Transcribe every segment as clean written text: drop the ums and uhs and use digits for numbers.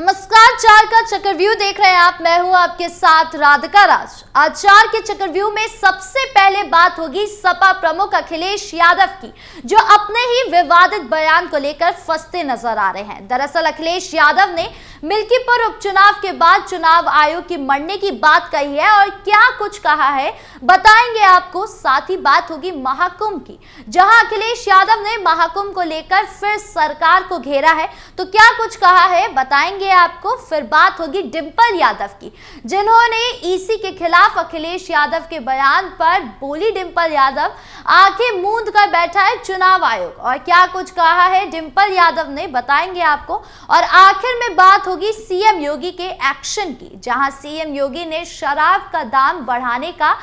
नमस्कार, चार का चक्रव्यूह देख रहे हैं आप। मैं हूं आपके साथ राधिका राज। आज चार के चक्रव्यूह में सबसे पहले बात होगी सपा प्रमुख अखिलेश यादव की, जो अपने ही विवादित बयान को लेकर फंसते नजर आ रहे हैं। दरअसल अखिलेश यादव ने मिल्कीपुर उपचुनाव के बाद चुनाव आयोग की मरने की बात कही है और क्या कुछ कहा है बताएंगे आपको। साथ ही बात होगी महाकुंभ की, जहां अखिलेश यादव ने महाकुंभ को लेकर फिर सरकार को घेरा है, तो क्या कुछ कहा है बताएंगे आपको। फिर बात होगी डिंपल यादव की, जिन्होंने ईसी के खिलाफ अखिलेश यादव के बयान पर बोली डिंपल यादव, आंखें मूंद कर बैठा है चुनाव आयोग। और क्या कुछ कहा है डिंपल यादव ने बताएंगे आपको। और आखिर में बात होगी सीएम योगी के एक्शन की, जहां सीएम योगी ने शराब का दाम बढ़ाने का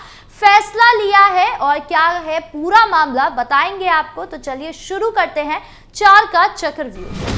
फैसला लिया है और क्या है पूरा मामला बताएंगे आपको। तो चलिए शुरू करते हैं चार का चक्रव्यूह।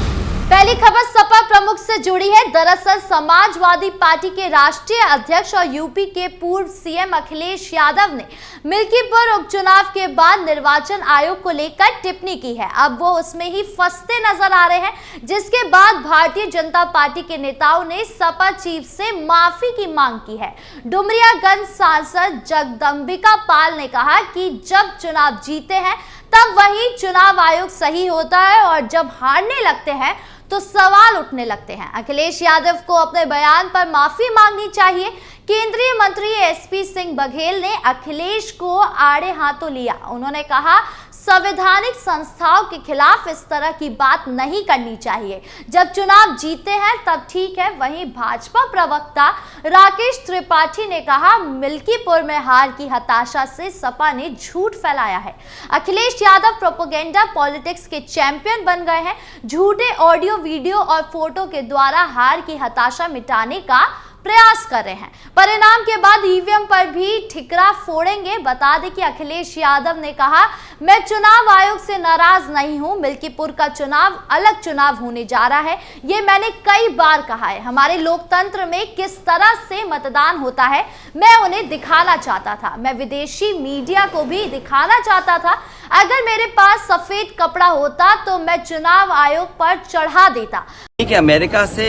पहली खबर सपा प्रमुख से जुड़ी है। दरअसल समाजवादी पार्टी के राष्ट्रीय अध्यक्ष और यूपी के पूर्व सीएम अखिलेश यादव ने मिल्कीपुर उपचुनाव के बाद निर्वाचन आयोग को लेकर टिप्पणी की है। अब वो उसमें ही फंसते नजर आ रहे हैं, जिसके बाद भारतीय जनता पार्टी के नेताओं ने सपा चीफ से माफी की मांग की है। डुमरियागंज सांसद जगदंबिका पाल ने कहा कि जब चुनाव जीते हैं तब वही चुनाव आयोग सही होता है और जब हारने लगते हैं तो सवाल उठने लगते हैं। अखिलेश यादव को अपने बयान पर माफी मांगनी चाहिए। केंद्रीय मंत्री एसपी सिंह बघेल ने अखिलेश को आड़े हाथों लिया। उन्होंने कहा संवैधानिक संस्थाओं के खिलाफ इस तरह की बात नहीं करनी चाहिए। जब चुनाव जीते हैं तब ठीक है। वहीं भाजपा प्रवक्ता राकेश त्रिपाठी ने कहा मिल्कीपुर में हार की हताशा से सपा ने झूठ फैलाया है। अखिलेश यादव प्रोपेगेंडा पॉलिटिक्स के चैंपियन बन गए हैं। झूठे ऑडियो, वीडियो और फोटो के द्वारा हार की हताशा मिटाने का प्रयास कर रहे हैं। परिणाम के बाद ईवीएम पर भी ठिकरा फोड़ेंगे। बता दें कि अखिलेश यादव ने कहा मैं चुनाव आयोग से नाराज नहीं हूं। मिल्कीपुर का चुनाव अलग चुनाव होने जा रहा है, ये मैंने कई बार कहा है। हमारे लोकतंत्र में किस तरह से मतदान होता है मैं उन्हें दिखाना चाहता था। मैं विदेशी मीडिया को भी दिखाना चाहता था। अगर मेरे पास सफेद कपड़ा होता तो मैं चुनाव आयोग पर चढ़ा देता। ठीक है, अमेरिका से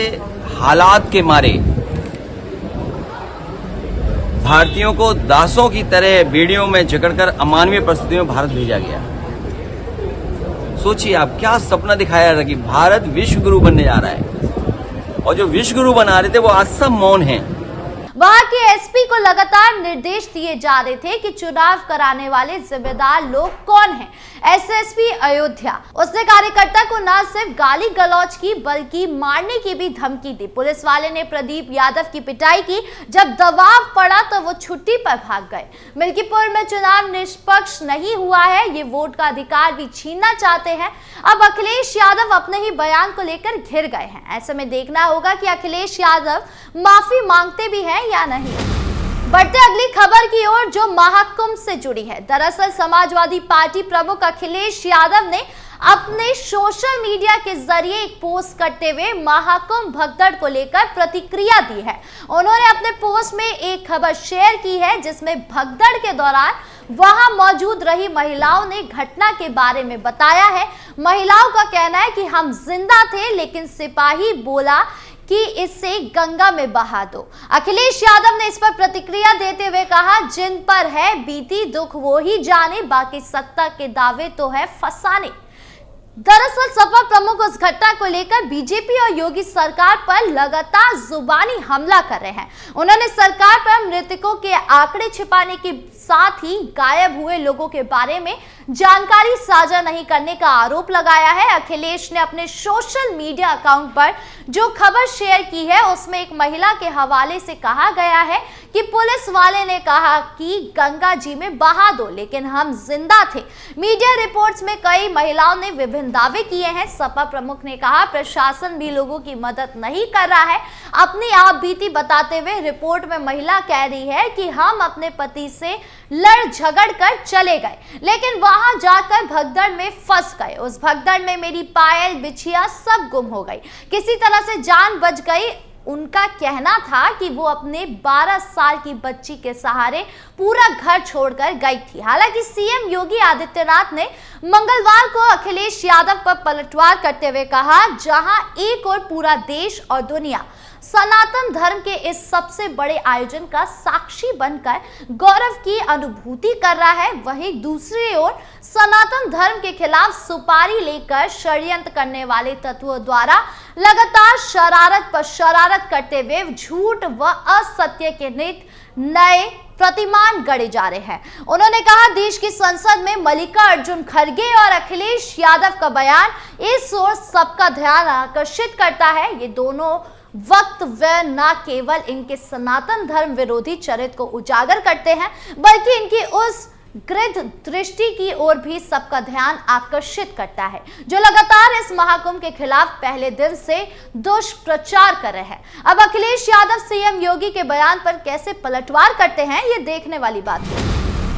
हालात के मारे भारतीयों को दासों की तरह बेड़ियों में जकड़कर अमानवीय परिस्थितियों में भारत भेजा गया। सोचिए आप, क्या सपना दिखाया था कि भारत विश्व गुरु बनने जा रहा है, और जो विश्व गुरु बना रहे थे वो आज सब मौन हैं। वहां के एसपी को लगातार निर्देश दिए जा रहे थे कि चुनाव कराने वाले जिम्मेदार लोग कौन हैं। एसएसपी अयोध्या, उसने कार्यकर्ता को न सिर्फ गाली गलौज की बल्कि मारने की भी धमकी दी। पुलिस वाले ने प्रदीप यादव की पिटाई की। जब दबाव पड़ा तो वो छुट्टी पर भाग गए। मिल्कीपुर में चुनाव निष्पक्ष नहीं हुआ है, ये वोट का अधिकार भी छीनना चाहते हैं। अब अखिलेश यादव अपने ही बयान को लेकर घिर गए हैं। ऐसे में देखना होगा कि अखिलेश यादव माफी मांगते भी हैं या नहीं। बढ़ते अगली खबर की ओर, जो महाकुंभ से जुड़ी है। दरअसल समाजवादी पार्टी प्रमुख अखिलेश यादव ने अपने सोशल मीडिया के जरिए एक पोस्ट करते हुए महाकुंभ भगदड़ को लेकर प्रतिक्रिया दी है। उन्होंने अपने पोस्ट में एक खबर शेयर की है, जिसमें भगदड़ के दौरान वहां मौजूद रही महिलाओं ने घटना के बारे में बताया है। महिलाओं का कहना है कि हम जिंदा थे, लेकिन सिपाही बोला कि इसे गंगा में बहा दो। अखिलेश यादव ने इस पर प्रतिक्रिया देते हुए कहा जिन पर है बीती दुख वो ही जाने, बाकी सत्ता के दावे तो है फसाने। दरअसल सपा प्रमुख उस घटना को लेकर बीजेपी और योगी सरकार पर लगातार जुबानी हमला कर रहे हैं। उन्होंने सरकार पर मृतकों के आंकड़े छिपाने के साथ ही गायब हुए लोगों के बारे में जानकारी साझा नहीं करने का आरोप लगाया है। अखिलेश ने अपने सोशल मीडिया अकाउंट पर जो खबर शेयर की है, उसमें एक महिला के हवाले से कहा गया है कि पुलिस वाले ने कहा कि गंगा जी में बहा दो, लेकिन हम जिंदा थे। मीडिया रिपोर्ट्स में कई महिलाओं ने विभिन्न दावे किए हैं। सपा प्रमुख ने कहा प्रशासन भी लोगों की मदद नहीं कर रहा है। अपनी आप बीती बताते हुए रिपोर्ट में महिला कह रही है कि हम अपने पति से लड़ झगड़ कर चले गए, लेकिन वहां जाकर भगदड़ में फंस गए। उस भगदड़ में मेरी पायल, बिछिया सब गुम हो गई। किसी तरह से जान बच गई। उनका कहना था कि वो अपने 12 साल की बच्ची के सहारे पूरा घर छोड़कर गई थी। हालांकि सीएम योगी आदित्यनाथ ने मंगलवार को अखिलेश यादव पर पलटवार करते हुए कहा, जहां एक और पूरा देश और दुनिया सनातन धर्म के इस सबसे बड़े आयोजन का साक्षी बनकर गौरव की अनुभूति कर रहा है, वहीं दूसरी ओर सनातन धर्म के खिलाफ सुपारी लेकर षड्यंत्र करने वाले तत्वों द्वारा लगातार शरारत पर शरारत करते हुए झूठ व असत्य के नए प्रतिमान गढ़े जा रहे हैं। उन्होंने कहा, देश की संसद में मल्लिकार्जुन खड़गे और अखिलेश यादव का बयान इस ओर सबका ध्यान आकर्षित करता है। ये दोनों वक्तव्य न केवल इनके सनातन धर्म विरोधी चरित्र को उजागर करते हैं, बल्कि इनकी उस गृह दृष्टि की ओर भी सबका ध्यान आकर्षित करता है, जो लगातार इस महाकुंभ के खिलाफ पहले दिन से दुष्प्रचार कर रहे हैं। अब अखिलेश यादव सीएम योगी के बयान पर कैसे पलटवार करते हैं, ये देखने वाली बात है।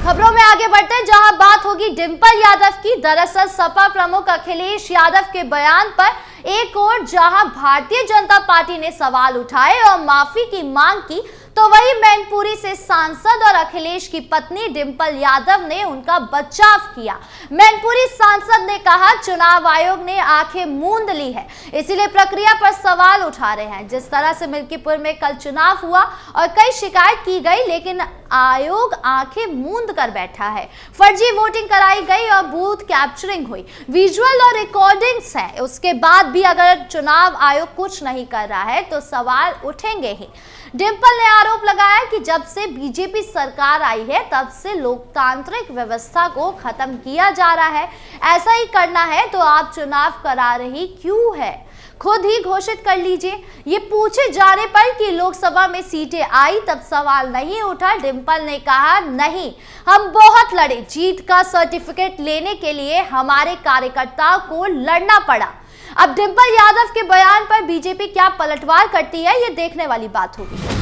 खबरों में आगे बढ़ते हैं, जहां बात होगी डिंपल यादव की। दरअसल सपा प्रमुख अखिलेश यादव के बयान पर एक और जहां भारतीय जनता पार्टी ने सवाल उठाए और माफी की मांग की, तो वही मैनपुरी से सांसद और अखिलेश की पत्नी डिंपल यादव ने उनका बचाव किया। मैनपुरी सांसद ने कहा, चुनाव आयोग ने आंखें मूंद ली है, इसीलिए प्रक्रिया पर सवाल उठा रहे हैं। जिस तरह से मिल्कीपुर में कल चुनाव हुआ और कई शिकायत की गई, लेकिन आयोग आंखें मूंद कर बैठा है। फर्जी वोटिंग कराई गई और बूथ कैप्चरिंग हुई, विजुअल और रिकॉर्डिंग्स हैं। उसके बाद भी अगर चुनाव आयोग कुछ नहीं कर रहा है तो सवाल उठेंगे ही। डिंपल ने आरोप लगाया कि जब से बीजेपी सरकार आई है तब से लोकतांत्रिक व्यवस्था को खत्म किया जा रहा है। ऐसा ही करना है तो आप चुनाव करा रही क्यों है, खुद ही घोषित कर लीजिए। ये पूछे जाने पर कि लोकसभा में सीटें आई तब सवाल नहीं उठा। डिंपल ने कहा, नहीं, हम बहुत लड़े, जीत का सर्टिफिकेट लेने के लिए हमारे कार्यकर्ताओं को लड़ना पड़ा। अब डिंपल यादव के बयान पर बीजेपी क्या पलटवार करती है, ये देखने वाली बात होगी।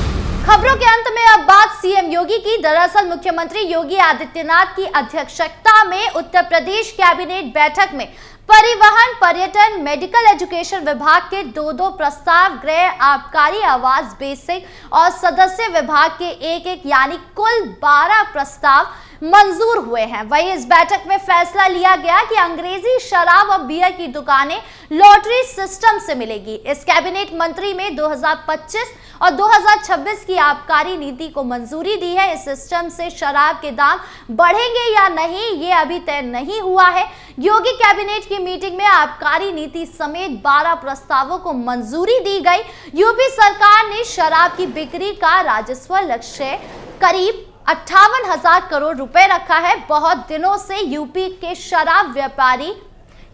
खबरों के अंत में अब बात सीएम योगी की। दरअसल मुख्यमंत्री योगी आदित्यनाथ की अध्यक्षता में उत्तर प्रदेश कैबिनेट बैठक में परिवहन, पर्यटन, मेडिकल एजुकेशन विभाग के 2 प्रस्ताव, गृह, आबकारी, आवास, बेसिक और सदस्य विभाग के 1 यानी कुल 12 प्रस्ताव मंजूर हुए हैं। वहीं इस बैठक में फैसला लिया गया कि अंग्रेजी शराब और बियर की दुकानें लॉटरी सिस्टम से मिलेगी। इस कैबिनेट मंत्री में 2025 और 2026 की आबकारी नीति को मंजूरी दी है। इस सिस्टम से शराब के दाम बढ़ेंगे या नहीं, ये अभी तय नहीं हुआ है। योगी कैबिनेट की मीटिंग में आबकारी नीति समेत 12 प्रस्तावों को मंजूरी दी गई। यूपी सरकार ने शराब की बिक्री का राजस्व लक्ष्य करीब 58,000 करोड़ रुपए रखा है। बहुत दिनों से यूपी के शराब व्यापारी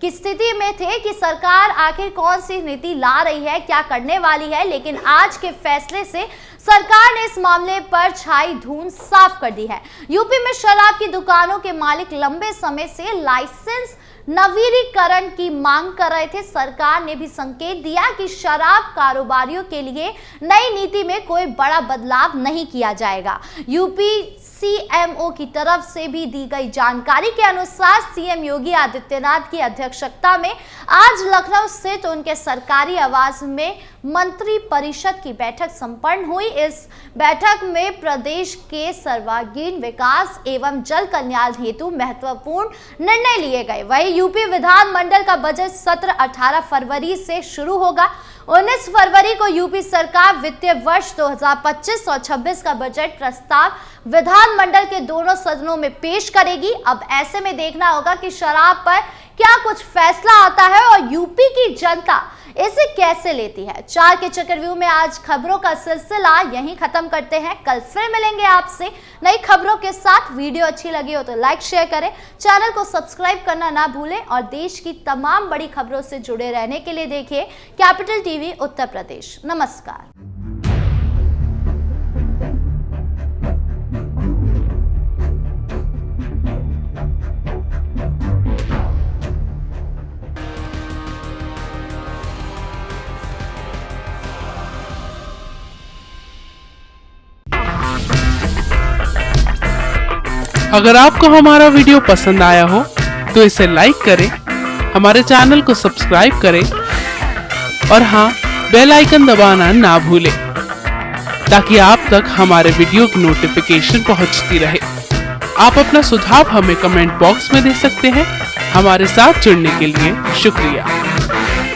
की स्थिति में थे कि सरकार आखिर कौन सी नीति ला रही है, क्या करने वाली है, लेकिन आज के फैसले से सरकार ने इस मामले पर छाई धूम साफ कर दी है। यूपी में शराब की दुकानों के मालिक लंबे समय से लाइसेंस नवीनीकरण की मांग कर रहे थे। सरकार ने भी संकेत दिया कि शराब कारोबारियों के लिए नई नीति में कोई बड़ा बदलाव नहीं किया जाएगा। यूपी सीएमओ की तरफ से भी दी गई जानकारी के अनुसार सीएम योगी आदित्यनाथ की अध्यक्षता में आज लखनऊ स्थित उनके सरकारी आवास में मंत्री परिषद की बैठक संपन्न हुई। इस बैठक में प्रदेश के सर्वांगीण विकास एवं जल कल्याण हेतु महत्वपूर्ण निर्णय लिए गए। वहीं यूपी विधानमंडल का बजट सत्र 18 फरवरी से शुरू होगा। 19 फरवरी को यूपी सरकार वित्तीय वर्ष 2025 और 26 का बजट प्रस्ताव विधानमंडल के दोनों सदनों में पेश करेगी। अब ऐसे में देखना होगा कि शराब पर क्या कुछ फैसला आता है और यूपी की जनता इसे कैसे लेती है। 4 के चक्रव्यूह में आज खबरों का सिलसिला यहीं खत्म करते हैं। कल फिर मिलेंगे आपसे नई खबरों के साथ। वीडियो अच्छी लगी हो तो लाइक शेयर करें, चैनल को सब्सक्राइब करना ना भूलें और देश की तमाम बड़ी खबरों से जुड़े रहने के लिए देखिए कैपिटल टीवी उत्तर प्रदेश। नमस्कार। अगर आपको हमारा वीडियो पसंद आया हो तो इसे लाइक करें, हमारे चैनल को सब्सक्राइब करें और हाँ, बेल आइकन दबाना ना भूलें ताकि आप तक हमारे वीडियो की नोटिफिकेशन पहुंचती रहे। आप अपना सुझाव हमें कमेंट बॉक्स में दे सकते हैं। हमारे साथ जुड़ने के लिए शुक्रिया।